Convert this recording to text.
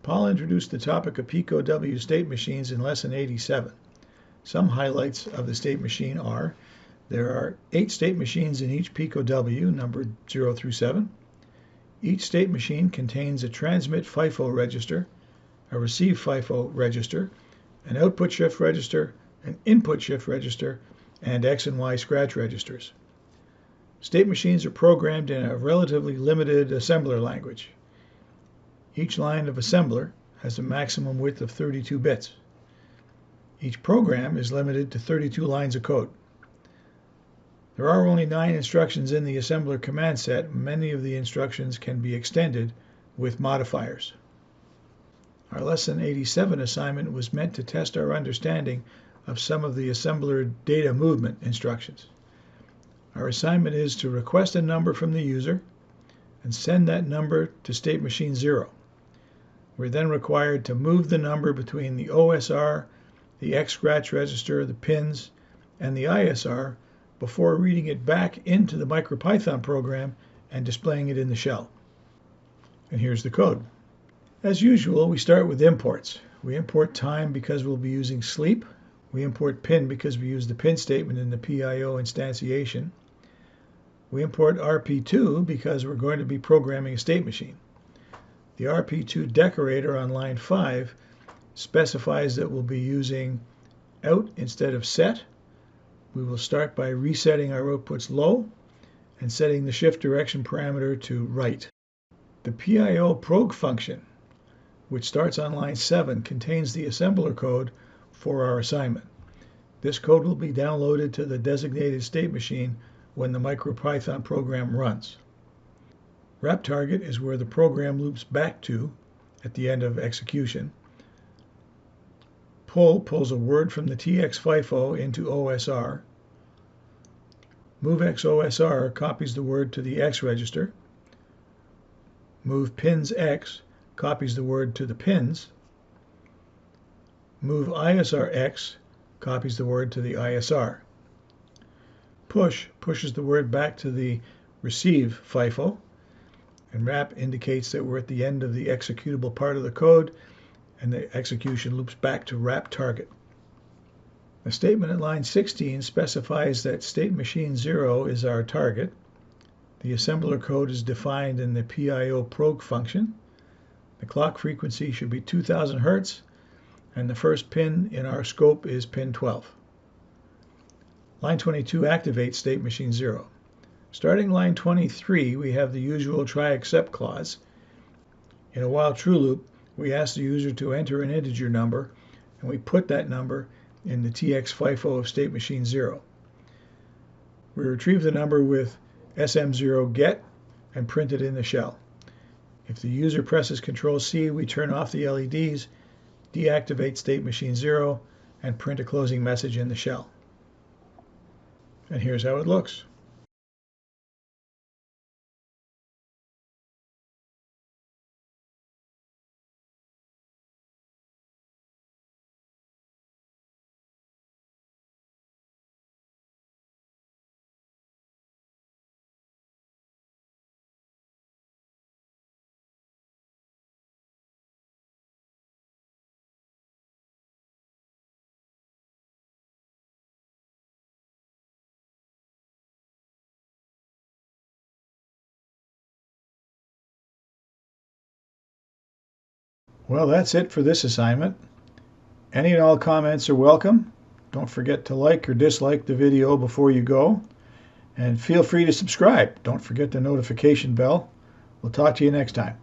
Paul introduced the topic of Pico W state machines in Lesson 87. Some highlights of the state machine are: there are 8 state machines in each Pico W, numbered 0 through 7. Each state machine contains a transmit FIFO register, a receive FIFO register, an output shift register, an input shift register, and X and Y scratch registers. State machines are programmed in a relatively limited assembler language. Each line of assembler has a maximum width of 32 bits. Each program is limited to 32 lines of code. There are only 9 instructions in the assembler command set. Many of the instructions can be extended with modifiers. Our Lesson 87 assignment was meant to test our understanding of some of the assembler data movement instructions. Our assignment is to request a number from the user and send that number to state machine 0. We're then required to move the number between the OSR, the X scratch register, the pins, and the ISR before reading it back into the micropython program and displaying it in the shell. And here's the code. As usual, we start with imports. We import time because we'll be using sleep. We import pin because we use the pin statement in the PIO instantiation. We import RP2 because we're going to be programming a state machine. The RP2 decorator on line 5 specifies that we'll be using out instead of set. We will start by resetting our outputs low and setting the shift direction parameter to right. The PIO prog function, which starts on line 7, contains the assembler code for our assignment. This code will be downloaded to the designated state machine when the micropython program runs. Wrap target is where the program loops back to at the end of execution. Pull pulls a word from the TX FIFO into OSR. MoveX OSR copies the word to the X register. Move pins X copies the word to the pins. Move ISR X copies the word to the ISR. Push pushes the word back to the receive FIFO, and wrap indicates that we're at the end of the executable part of the code, and the execution loops back to wrap target. The statement at line 16 specifies that state machine 0 is our target. The assembler code is defined in the PIO prog function. The clock frequency should be 2000 Hz, and the first pin in our scope is pin 12. Line 22 activates state machine 0. Starting line 23, we have the usual try except clause. In a while true loop, we ask the user to enter an integer number, and we put that number in the TX FIFO of state machine 0. We retrieve the number with SM0 get and print it in the shell. If the user presses Ctrl-C, we turn off the LEDs, deactivate state machine 0, and print a closing message in the shell. And here's how it looks. Well, that's it for this assignment. Any and all comments are welcome. Don't forget to like or dislike the video before you go. And feel free to subscribe. Don't forget the notification bell. We'll talk to you next time.